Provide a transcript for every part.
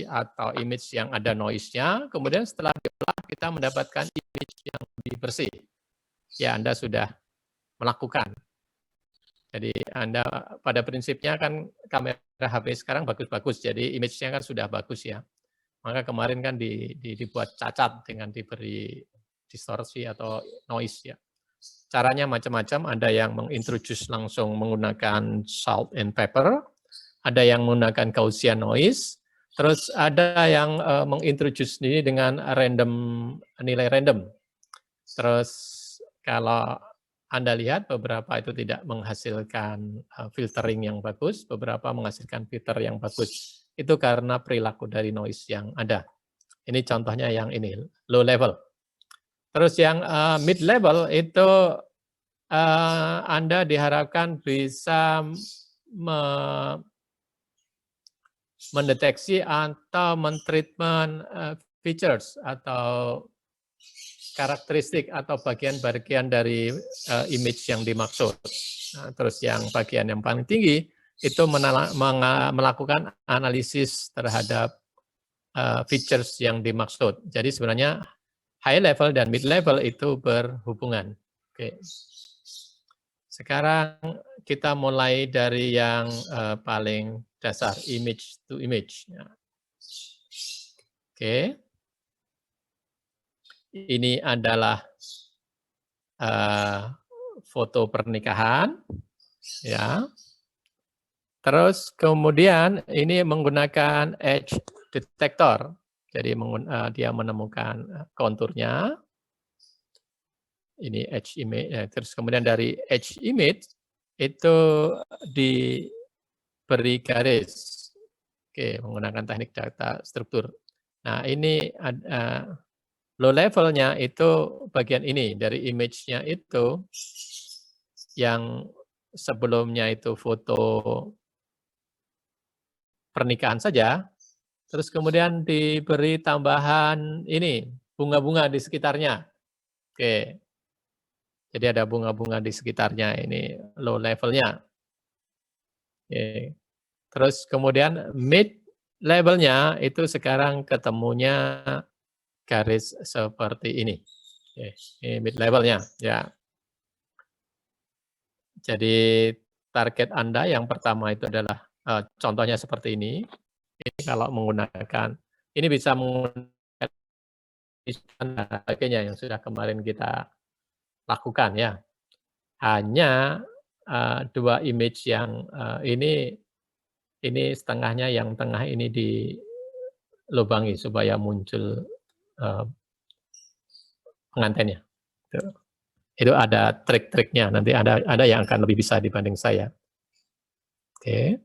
atau image yang ada noise-nya, kemudian setelah diolah kita mendapatkan image yang lebih bersih. Ya, Anda sudah melakukan. Jadi Anda pada prinsipnya kan kamera HP sekarang bagus-bagus, jadi image-nya kan sudah bagus ya. Maka kemarin kan dibuat cacat dengan diberi distorsi atau noise ya. Caranya macam-macam, ada yang mengintroduce langsung menggunakan salt and pepper, ada yang menggunakan Gaussian noise, terus ada yang mengintroduce ini dengan nilai random. Terus kalau Anda lihat beberapa itu tidak menghasilkan filtering yang bagus, beberapa menghasilkan filter yang bagus. Itu karena perilaku dari noise yang ada. Ini contohnya yang ini, low level. Terus yang mid level itu Anda diharapkan bisa mendeteksi atau mentreatment features atau karakteristik atau bagian-bagian dari image yang dimaksud. Nah, terus yang bagian yang paling tinggi itu melakukan analisis terhadap features yang dimaksud. Jadi sebenarnya high level dan mid level itu berhubungan. Oke. Sekarang kita mulai dari yang paling dasar, image to image. Oke. Ini adalah foto pernikahan, ya. Terus kemudian ini menggunakan edge detector, jadi dia menemukan konturnya. Ini edge image, terus kemudian dari edge image itu diberi garis, oke, menggunakan teknik data struktur. Nah ini low levelnya itu bagian ini dari image-nya itu yang sebelumnya itu foto pernikahan saja, terus kemudian diberi tambahan ini bunga-bunga di sekitarnya. Oke. Jadi ada bunga-bunga di sekitarnya, ini low levelnya. Oke. Terus kemudian mid levelnya itu sekarang ketemunya garis seperti ini. Oke. Ini mid levelnya ya. Jadi target Anda yang pertama itu adalah contohnya seperti ini. Ini kalau menggunakan, ini bisa menggunakan dan sebagainya yang sudah kemarin kita lakukan ya. Hanya dua image yang ini setengahnya, yang tengah ini dilubangi supaya muncul pengantennya. Itu ada trik-triknya, nanti ada yang akan lebih bisa dibanding saya. Oke.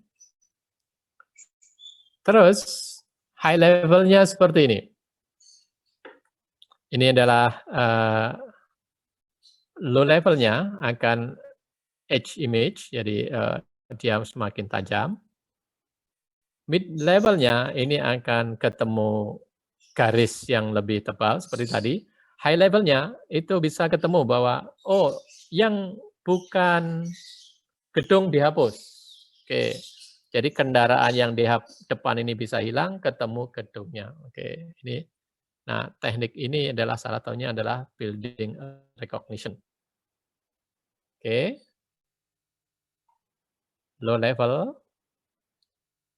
Terus high levelnya seperti ini. Ini adalah low levelnya akan edge image, jadi dia semakin tajam. Mid levelnya ini akan ketemu garis yang lebih tebal seperti tadi. High levelnya itu bisa ketemu bahwa oh yang bukan gedung dihapus. Oke. Jadi kendaraan yang di depan ini bisa hilang, ketemu gedungnya. Oke, ini. Nah, teknik ini adalah salah satunya adalah building recognition. Oke. Low level,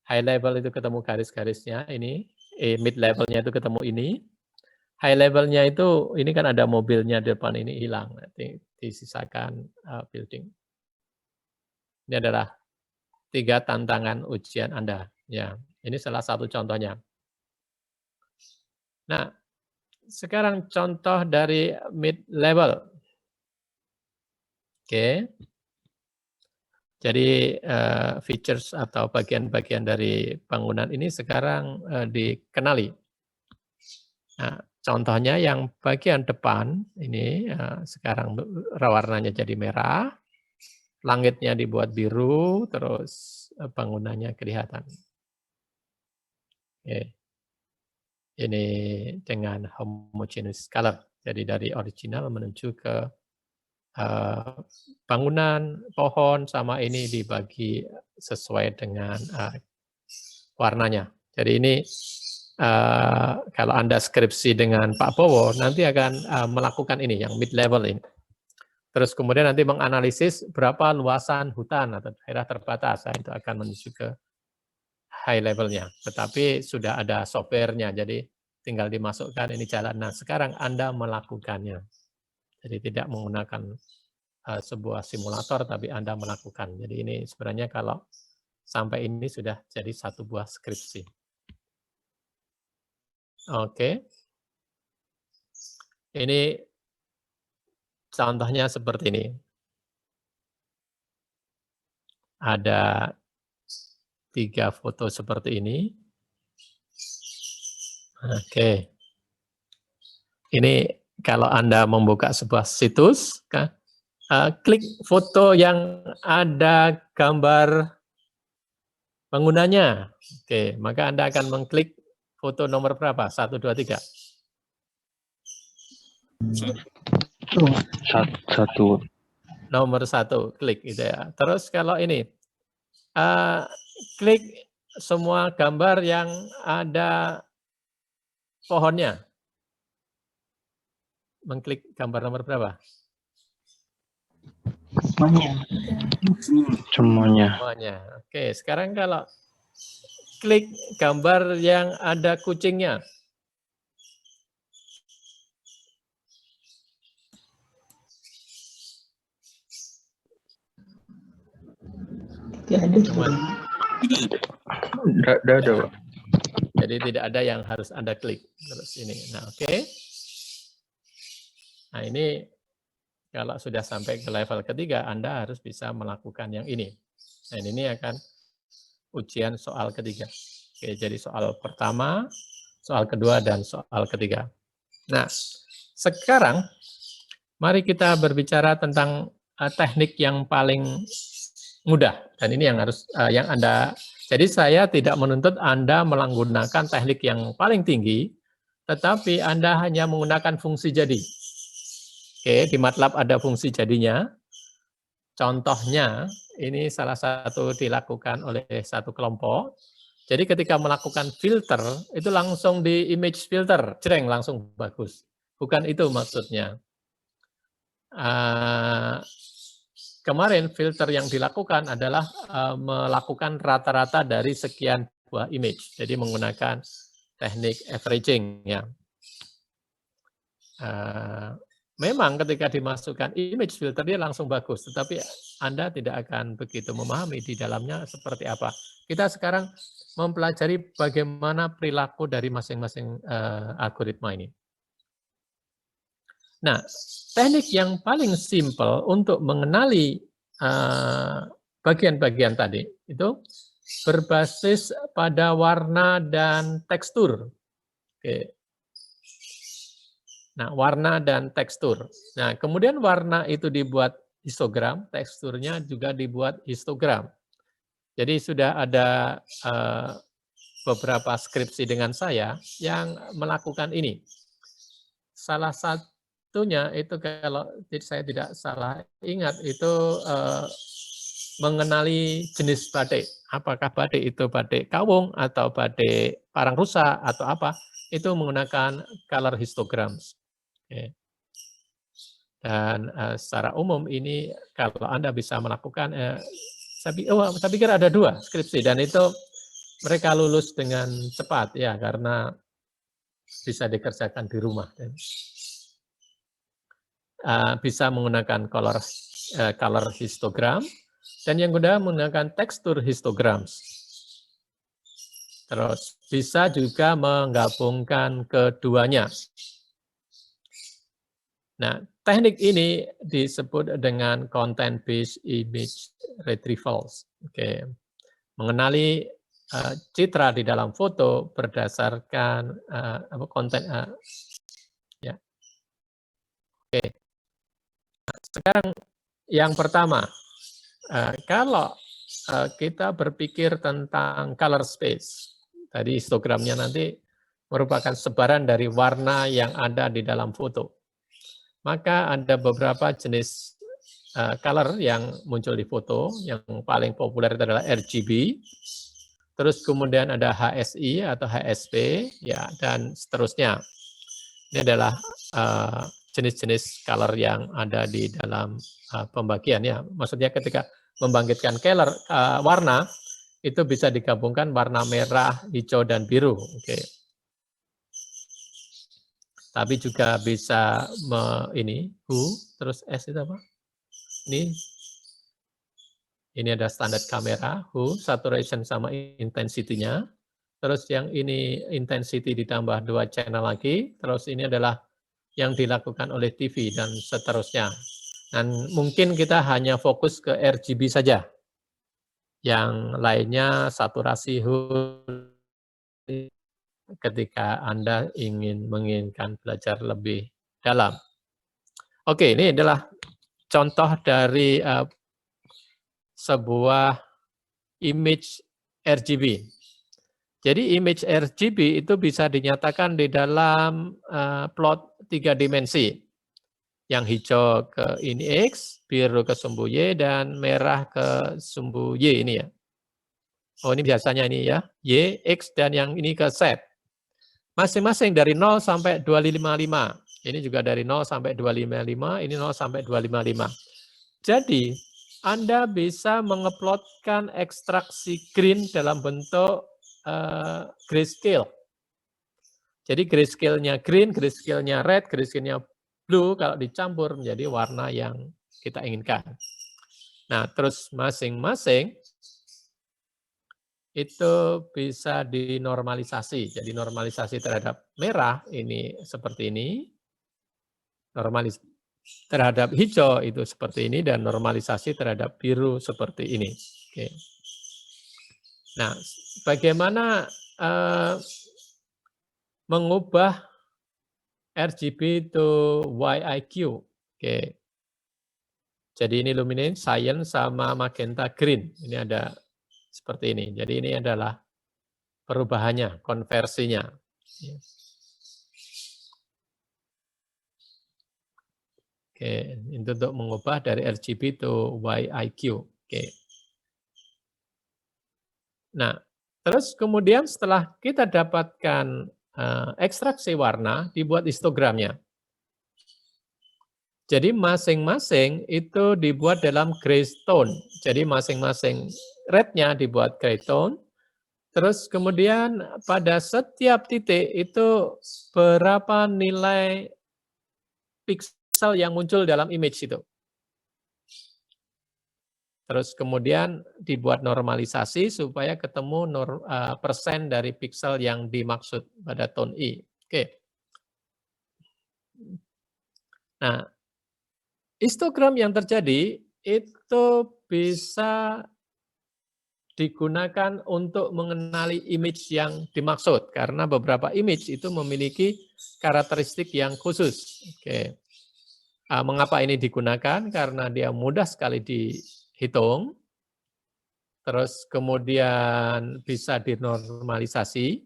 high level itu ketemu garis-garisnya ini, mid levelnya itu ketemu ini. High levelnya itu, ini kan ada mobilnya di depan ini hilang, nanti disisakan building. Ini adalah 3 tantangan ujian Anda. Ya, ini salah satu contohnya. Nah, sekarang contoh dari mid level. Oke. Jadi features atau bagian-bagian dari bangunan ini sekarang dikenali. Nah, contohnya yang bagian depan ini sekarang warnanya jadi merah, langitnya dibuat biru, terus bangunannya kelihatan. Oke. Ini dengan homogeneous color. Jadi dari original menuju ke bangunan, pohon, sama ini dibagi sesuai dengan warnanya. Jadi ini kalau Anda skripsi dengan Pak Bowo, nanti akan melakukan ini, yang mid level ini. Terus kemudian nanti menganalisis berapa luasan hutan atau daerah terbatas, itu akan menuju ke high levelnya. Tetapi sudah ada softwarenya, jadi tinggal dimasukkan ini jalan. Nah, sekarang Anda melakukannya. Jadi tidak menggunakan sebuah simulator, tapi Anda melakukan. Jadi ini sebenarnya kalau sampai ini sudah jadi satu buah skripsi. Oke. Ini contohnya seperti ini. Ada 3 foto seperti ini. Oke. Ini kalau Anda membuka sebuah situs, klik foto yang ada gambar penggunanya. Oke, maka Anda akan mengklik foto nomor berapa? 1, 2, 3. 1. Nomor 1, klik gitu ya. Terus kalau ini, klik semua gambar yang ada pohonnya. Mengklik gambar nomor berapa? Semuanya. Oke, sekarang kalau klik gambar yang ada kucingnya. Tidak ada. Jadi tidak ada yang harus Anda klik. Terus ini. Nah, oke. Nah, ini kalau sudah sampai ke level ketiga, Anda harus bisa melakukan yang ini. Nah, ini akan ujian soal ketiga. Oke, jadi soal pertama, soal kedua, dan soal ketiga. Nah, sekarang mari kita berbicara tentang teknik yang paling mudah. Dan ini yang harus yang Anda. Jadi saya tidak menuntut Anda menggunakan teknik yang paling tinggi, tetapi Anda hanya menggunakan fungsi jadi. Oke, di MATLAB ada fungsi jadinya. Contohnya, ini salah satu dilakukan oleh satu kelompok. Jadi ketika melakukan filter, itu langsung di image filter, jreng, langsung bagus. Bukan itu maksudnya. Kemarin filter yang dilakukan adalah melakukan rata-rata dari sekian buah image. Jadi menggunakan teknik averaging. Ya. Memang ketika dimasukkan image filter dia langsung bagus, tetapi Anda tidak akan begitu memahami di dalamnya seperti apa. Kita sekarang mempelajari bagaimana perilaku dari masing-masing algoritma ini. Nah, teknik yang paling simpel untuk mengenali bagian-bagian tadi itu berbasis pada warna dan tekstur. Oke. Nah, warna dan tekstur. Nah, kemudian warna itu dibuat histogram, teksturnya juga dibuat histogram. Jadi sudah ada beberapa skripsi dengan saya yang melakukan ini. Salah satunya itu kalau saya tidak salah ingat itu mengenali jenis batik. Apakah batik itu batik kawung atau batik parang rusa atau apa, itu menggunakan color histograms. Oke. Dan secara umum ini kalau Anda bisa melakukan, saya pikir ada 2 skripsi dan itu mereka lulus dengan cepat ya karena bisa dikerjakan di rumah. Bisa menggunakan color histogram dan yang kedua menggunakan tekstur histograms. Terus bisa juga menggabungkan keduanya. Nah, teknik ini disebut dengan content-based image retrieval. Oke. Mengenali citra di dalam foto berdasarkan konten. Ya. Oke. Nah, sekarang yang pertama, kalau kita berpikir tentang color space, tadi histogramnya nanti merupakan sebaran dari warna yang ada di dalam foto. Maka ada beberapa jenis color yang muncul di foto, yang paling populer itu adalah RGB. terus kemudian ada HSI atau HSP, ya, dan seterusnya. Ini adalah jenis-jenis color yang ada di dalam pembagian, ya. Maksudnya ketika membangkitkan warna, itu bisa digabungkan warna merah, hijau, dan biru. Oke. Tapi juga bisa hue, terus S itu apa? Ini ada standar kamera, hue, saturation sama intensity-nya. Terus yang ini intensity ditambah 2 channel lagi. Terus ini adalah yang dilakukan oleh TV dan seterusnya. Dan mungkin kita hanya fokus ke RGB saja. Yang lainnya saturasi, hue, ketika Anda menginginkan belajar lebih dalam. Oke, ini adalah contoh dari sebuah image RGB. Jadi image RGB itu bisa dinyatakan di dalam plot 3 dimensi. Yang hijau ke ini X, biru ke sumbu Y, dan merah ke sumbu Y ini ya. Oh, ini biasanya ini ya, Y, X, dan yang ini ke Z. Masing-masing dari 0 sampai 255. Ini juga dari 0 sampai 255, ini 0 sampai 255. Jadi, Anda bisa mengeplotkan ekstraksi green dalam bentuk grayscale. Jadi grayscale-nya green, grayscale-nya red, grayscale-nya blue, kalau dicampur menjadi warna yang kita inginkan. Nah, terus masing-masing itu bisa dinormalisasi. Jadi normalisasi terhadap merah ini seperti ini, normalisasi terhadap hijau itu seperti ini, dan normalisasi terhadap biru seperti ini. Oke. Nah, bagaimana mengubah RGB to YIQ? Oke. Jadi ini luminance, cyan, sama magenta green. Ini ada seperti ini. Jadi ini adalah perubahannya, konversinya. Oke, itu untuk mengubah dari RGB to YIQ. Oke. Nah, terus kemudian setelah kita dapatkan ekstraksi warna, dibuat histogramnya. Jadi masing-masing itu dibuat dalam graystone. Jadi masing-masing rednya dibuat graystone. Terus kemudian pada setiap titik itu berapa nilai pixel yang muncul dalam image itu. Terus kemudian dibuat normalisasi supaya ketemu persen dari pixel yang dimaksud pada tone I. Oke. Nah, histogram yang terjadi itu bisa digunakan untuk mengenali image yang dimaksud, karena beberapa image itu memiliki karakteristik yang khusus. Oke. Mengapa ini digunakan? Karena dia mudah sekali dihitung, terus kemudian bisa dinormalisasi.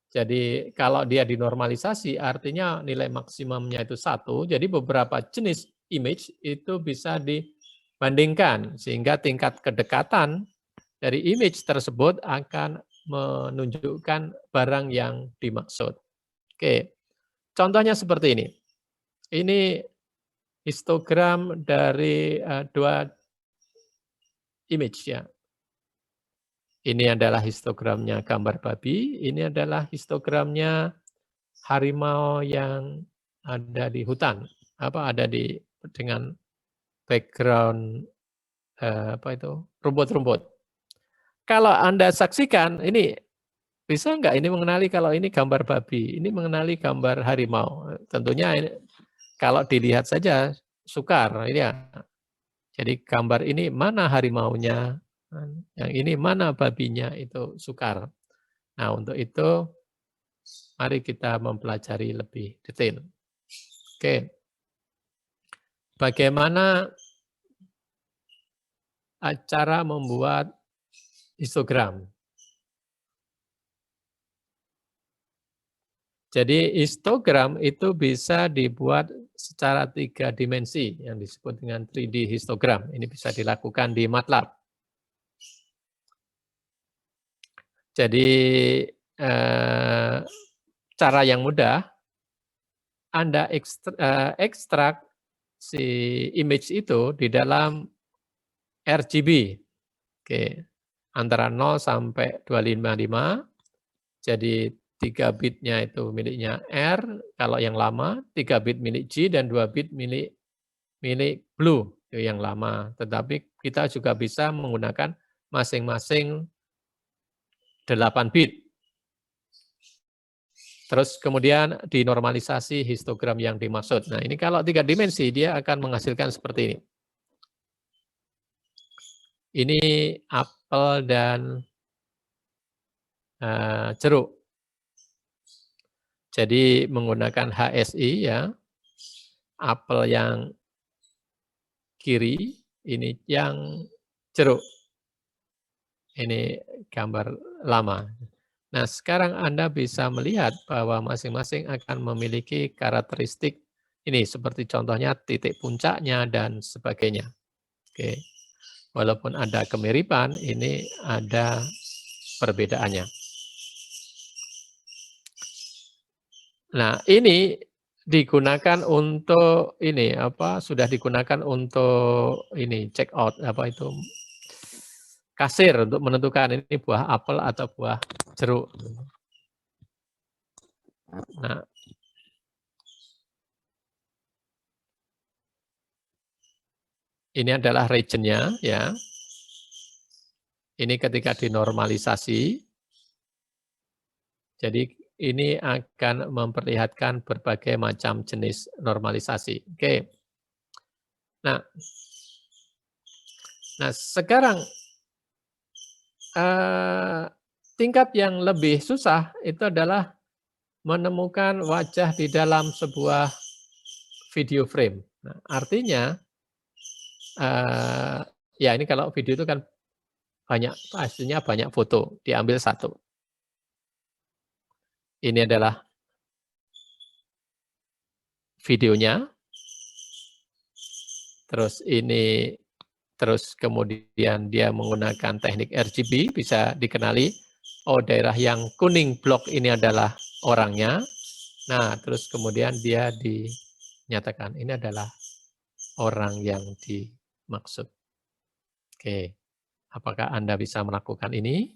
Jadi kalau dia dinormalisasi artinya nilai maksimumnya itu 1, jadi beberapa jenis image itu bisa dibandingkan, sehingga tingkat kedekatan dari image tersebut akan menunjukkan barang yang dimaksud. Oke, contohnya seperti ini. Ini histogram dari 2 image ya. Ini adalah histogramnya gambar babi, ini adalah histogramnya harimau yang ada di hutan, ada dengan background rumput-rumput. Kalau Anda saksikan, ini bisa nggak ini mengenali kalau ini gambar babi, ini mengenali gambar harimau. Tentunya ini, kalau dilihat saja sukar, ini ya. Jadi gambar ini mana harimaunya, yang ini mana babinya, itu sukar. Nah, untuk itu mari kita mempelajari lebih detail. Oke. Bagaimana cara membuat histogram? Jadi histogram itu bisa dibuat secara 3 dimensi yang disebut dengan 3D histogram. Ini bisa dilakukan di MATLAB. Jadi cara yang mudah, Anda ekstrak si image itu di dalam RGB. Oke, antara 0 sampai 255. Jadi 3 bitnya itu miliknya R, kalau yang lama, 3 bit milik G dan 2 bit milik Blue, itu yang lama. Tetapi kita juga bisa menggunakan masing-masing 8 bit. Terus kemudian dinormalisasi histogram yang dimaksud. Nah, ini kalau 3 dimensi dia akan menghasilkan seperti ini. Ini apel dan jeruk. Jadi menggunakan HSI ya. Apel yang kiri, ini yang jeruk. Ini gambar lama. Nah, sekarang Anda bisa melihat bahwa masing-masing akan memiliki karakteristik ini, seperti contohnya titik puncaknya dan sebagainya. Oke. Walaupun ada kemiripan, ini ada perbedaannya. Nah, ini digunakan untuk ini sudah digunakan untuk ini check out kasir untuk menentukan ini buah apel atau buah jeruk. Nah, ini adalah regionnya ya. Ini ketika dinormalisasi. Jadi ini akan memperlihatkan berbagai macam jenis normalisasi. Oke. Nah sekarang tingkat yang lebih susah itu adalah menemukan wajah di dalam sebuah video frame. Nah, artinya, ya ini kalau video itu kan pastinya banyak foto, diambil satu. Ini adalah videonya. Terus kemudian dia menggunakan teknik RGB, bisa dikenali, oh daerah yang kuning blok ini adalah orangnya. Nah, terus kemudian dia dinyatakan ini adalah orang yang dimaksud. Oke, apakah Anda bisa melakukan ini?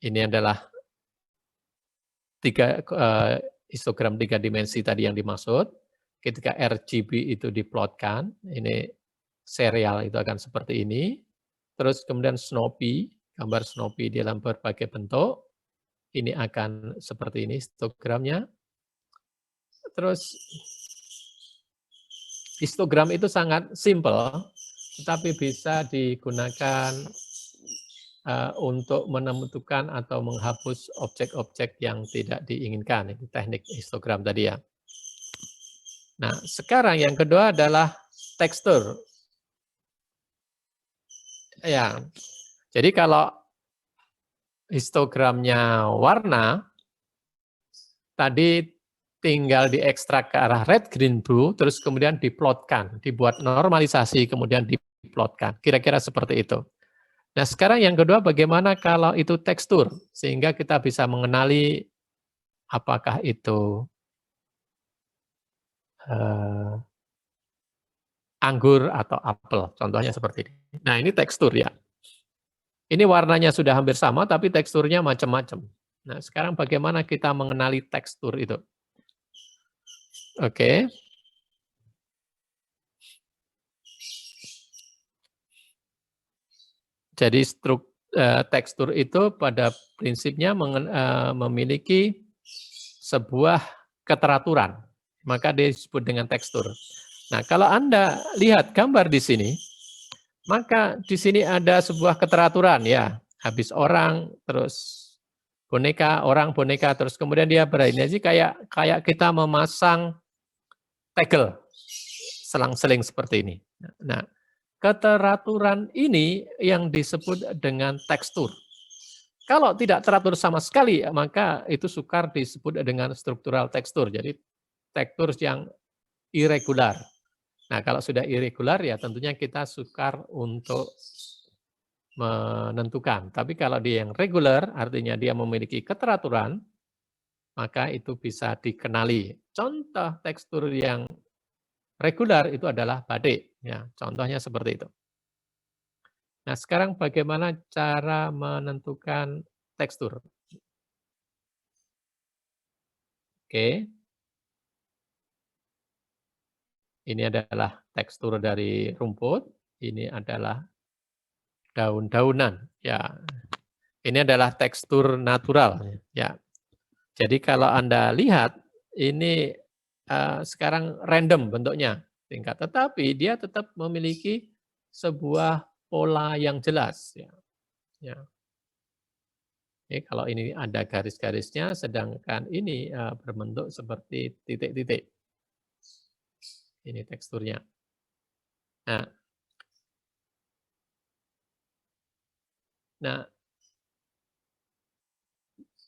Ini adalah histogram 3 dimensi tadi yang dimaksud. Ketika RGB itu diplotkan, ini serial itu akan seperti ini. Terus kemudian Snoopy, gambar Snoopy dalam berbagai bentuk. Ini akan seperti ini histogramnya. Terus histogram itu sangat simple, tetapi bisa digunakan untuk menentukan atau menghapus objek-objek yang tidak diinginkan. Itu teknik histogram tadi ya. Nah, sekarang yang kedua adalah tekstur. Ya, jadi kalau histogramnya warna, tadi tinggal diekstrak ke arah red, green, blue, terus kemudian diplotkan, dibuat normalisasi, kemudian diplotkan. Kira-kira seperti itu. Nah, sekarang yang kedua bagaimana kalau itu tekstur, sehingga kita bisa mengenali apakah itu anggur atau apel, contohnya seperti ini. Nah, ini tekstur ya. Ini warnanya sudah hampir sama, tapi teksturnya macam-macam. Nah, sekarang bagaimana kita mengenali tekstur itu? Oke. Jadi tekstur itu pada prinsipnya memiliki sebuah keteraturan, maka disebut dengan tekstur. Nah, kalau Anda lihat gambar di sini, maka di sini ada sebuah keteraturan ya, habis orang, terus boneka, orang, boneka, terus kemudian dia berani kayak kita memasang tegel, selang-seling seperti ini. Nah, keteraturan ini yang disebut dengan tekstur. Kalau tidak teratur sama sekali, maka itu sukar disebut dengan struktural tekstur. Jadi tekstur yang irregular. Nah, kalau sudah irregular ya tentunya kita sukar untuk menentukan. Tapi kalau dia yang reguler, artinya dia memiliki keteraturan, maka itu bisa dikenali. Contoh tekstur yang reguler itu adalah batik. Ya, contohnya seperti itu. Nah, sekarang bagaimana cara menentukan tekstur? Oke. Ini adalah tekstur dari rumput, ini adalah daun-daunan. Ya, ini adalah tekstur natural. Ya, jadi kalau Anda lihat ini sekarang random bentuknya, tingkat, tetapi dia tetap memiliki sebuah pola yang jelas. Ya, ya. Oke, kalau ini ada garis-garisnya, sedangkan ini berbentuk seperti titik-titik. Ini teksturnya. Nah, nah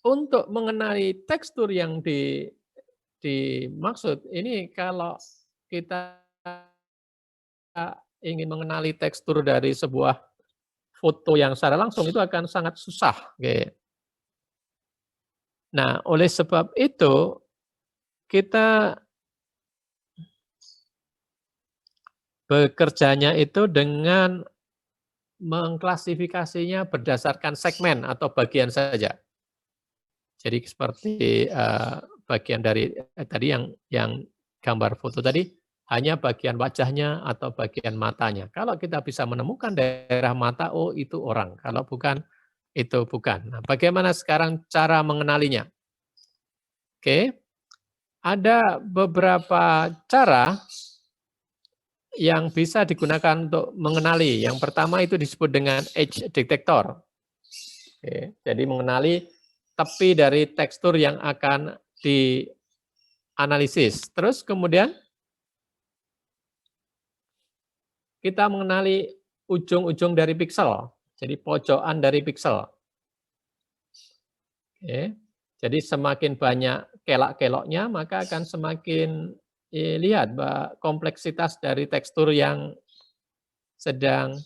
untuk mengenali tekstur yang dimaksud, ini kalau kita ingin mengenali tekstur dari sebuah foto yang secara langsung itu akan sangat susah. Oke. Nah, oleh sebab itu kita bekerjanya itu dengan mengklasifikasinya berdasarkan segmen atau bagian saja. Jadi seperti bagian dari tadi yang gambar foto tadi, hanya bagian wajahnya atau bagian matanya. Kalau kita bisa menemukan daerah mata, oh itu orang. Kalau bukan, itu bukan. Nah, bagaimana sekarang cara mengenalinya? Oke, ada beberapa cara yang bisa digunakan untuk mengenali. Yang pertama itu disebut dengan edge detector. Oke, jadi mengenali tepi dari tekstur yang akan dianalisis. Terus kemudian kita mengenali ujung-ujung dari piksel, jadi pojokan dari piksel. Oke. Jadi semakin banyak kelak-keloknya, maka akan semakin lihat kompleksitas dari tekstur yang sedang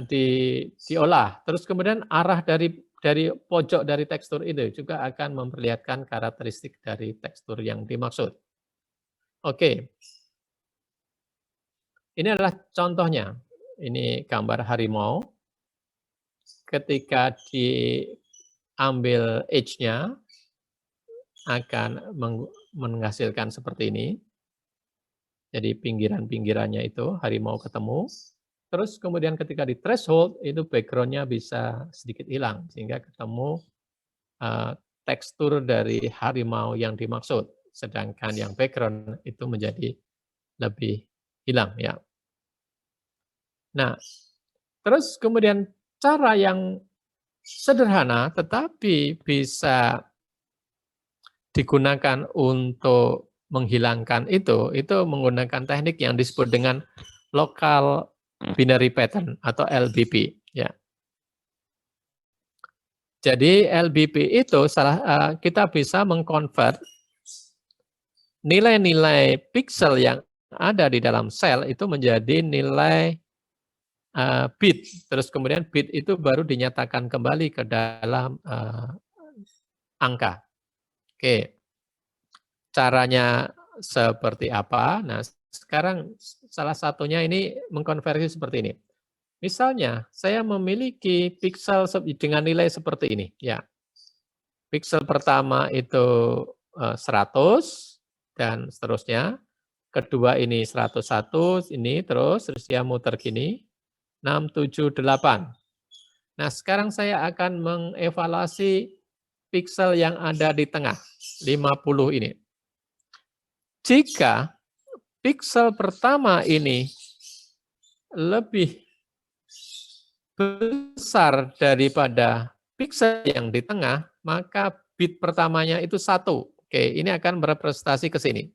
diolah. Terus kemudian arah dari pojok dari tekstur itu juga akan memperlihatkan karakteristik dari tekstur yang dimaksud. Oke. Ini adalah contohnya. Ini gambar harimau. Ketika diambil edge-nya, akan menghasilkan seperti ini. Jadi pinggiran-pinggirannya itu harimau ketemu. Terus kemudian ketika di threshold, itu background-nya bisa sedikit hilang. Sehingga ketemu tekstur dari harimau yang dimaksud. Sedangkan yang background itu menjadi lebih hilang. Ya. Nah, terus kemudian cara yang sederhana tetapi bisa digunakan untuk menghilangkan itu menggunakan teknik yang disebut dengan local binary pattern atau LBP. Ya. Jadi LBP itu kita bisa mengkonvert nilai-nilai piksel yang ada di dalam sel itu menjadi nilai bit. Terus kemudian bit itu baru dinyatakan kembali ke dalam angka. Oke. Caranya seperti apa? Nah, sekarang salah satunya ini mengkonversi seperti ini. Misalnya, saya memiliki piksel dengan nilai seperti ini. Ya, piksel pertama itu 100 dan seterusnya. Kedua ini 101, ini terus dia muter gini. 6, 7, 8. Nah, sekarang saya akan mengevaluasi piksel yang ada di tengah, 50 ini. Jika piksel pertama ini lebih besar daripada piksel yang di tengah, maka bit pertamanya itu 1. Oke, ini akan merepresentasi ke sini.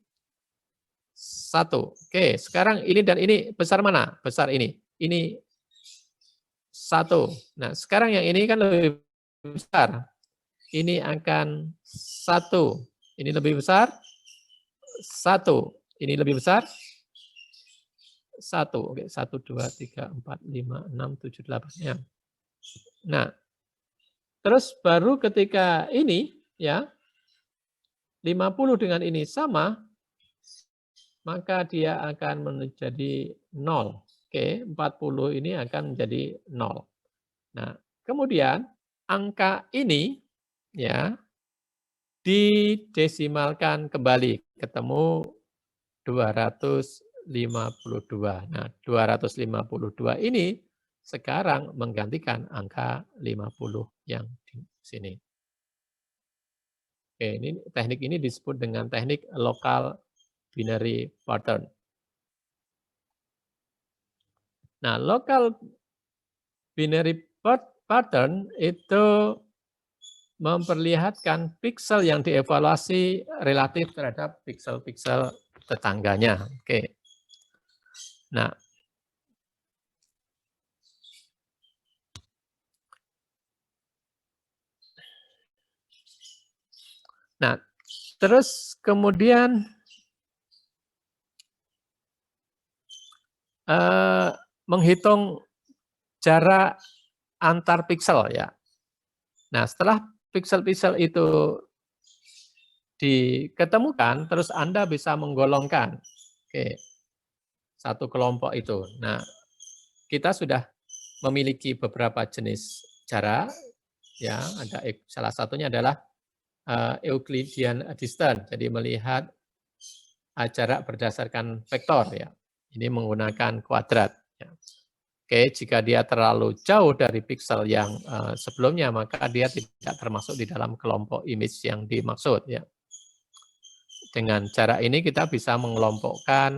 1. Oke, sekarang ini dan ini besar mana? Besar ini. Ini 1. Nah, sekarang yang ini kan lebih besar. Ini akan 1. Ini lebih besar. 1. Ini lebih besar. 1. Oke, 1, 2, 3, 4, 5, 6, 7, 8. Ya. Nah, terus baru ketika ini, ya, 50 dengan ini sama, maka dia akan menjadi 0. Oke, 40 ini akan menjadi 0. Nah, kemudian angka ini, ya, didesimalkan kembali, ketemu 252. Nah, 252 ini sekarang menggantikan angka 50 yang di sini. Oke, ini teknik ini disebut dengan teknik local binary pattern. Nah, local binary pattern itu memperlihatkan piksel yang dievaluasi relatif terhadap piksel-piksel tetangganya. Oke. Nah, terus kemudian menghitung jarak antar piksel ya. Nah, setelah piksel-piksel itu diketemukan, terus Anda bisa menggolongkan. Oke, satu kelompok itu. Nah, kita sudah memiliki beberapa jenis jarak, ya. Ada salah satunya adalah Euclidean distance, jadi melihat jarak berdasarkan vektor ya. Ini menggunakan kuadrat. Ya. Oke, jika dia terlalu jauh dari piksel yang sebelumnya, maka dia tidak termasuk di dalam kelompok image yang dimaksud. Ya. Dengan cara ini kita bisa mengelompokkan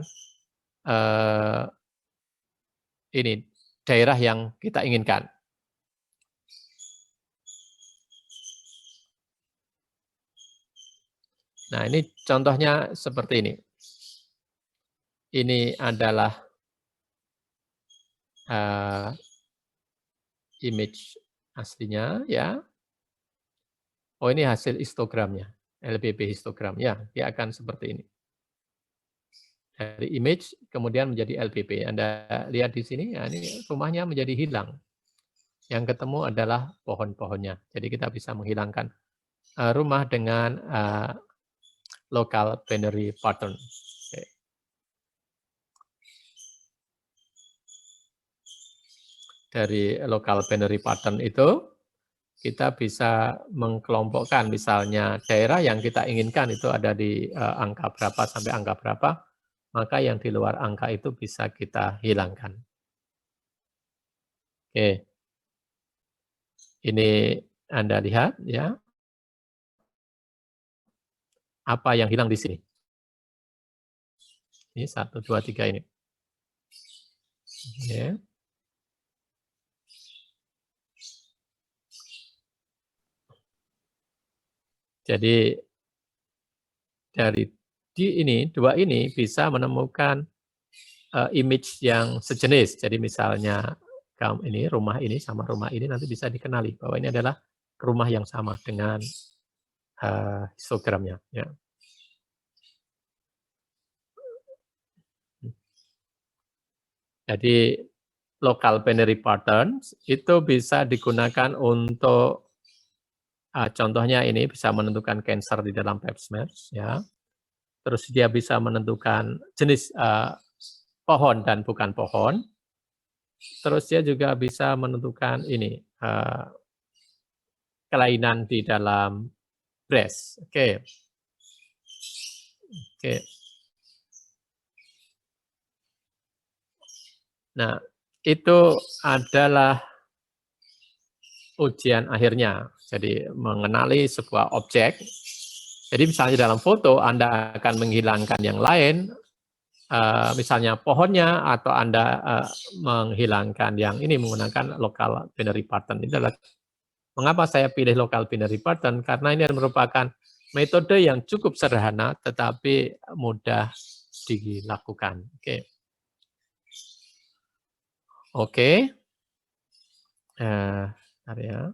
ini daerah yang kita inginkan. Nah, ini contohnya seperti ini. Ini adalah image aslinya ya. Oh, ini hasil histogramnya, LBP histogram ya, dia akan seperti ini. Dari image kemudian menjadi LBP. Anda lihat di sini, ya, ini rumahnya menjadi hilang. Yang ketemu adalah pohon-pohonnya. Jadi kita bisa menghilangkan rumah dengan local binary pattern. Oke. Dari local binary pattern itu kita bisa mengkelompokkan misalnya daerah yang kita inginkan itu ada di angka berapa sampai angka berapa, maka yang di luar angka itu bisa kita hilangkan. Oke. Ini Anda lihat ya. Apa yang hilang di sini? Ini 1, 2, 3 ini. Ya. Jadi dari dua ini bisa menemukan image yang sejenis. Jadi misalnya ini rumah ini sama rumah ini nanti bisa dikenali bahwa ini adalah rumah yang sama dengan histogramnya. Ya. Jadi local binary patterns itu bisa digunakan untuk contohnya ini bisa menentukan cancer di dalam pap smear, ya. Terus dia bisa menentukan jenis pohon dan bukan pohon. Terus dia juga bisa menentukan ini kelainan di dalam breast. Oke. Oke. Nah, itu adalah ujian akhirnya. Jadi mengenali sebuah objek. Jadi misalnya dalam foto Anda akan menghilangkan yang lain, misalnya pohonnya, atau Anda menghilangkan yang ini menggunakan local binary pattern. Itu adalah mengapa saya pilih local binary pattern, karena ini merupakan metode yang cukup sederhana tetapi mudah dilakukan. Oke. Oke. Bentar ya.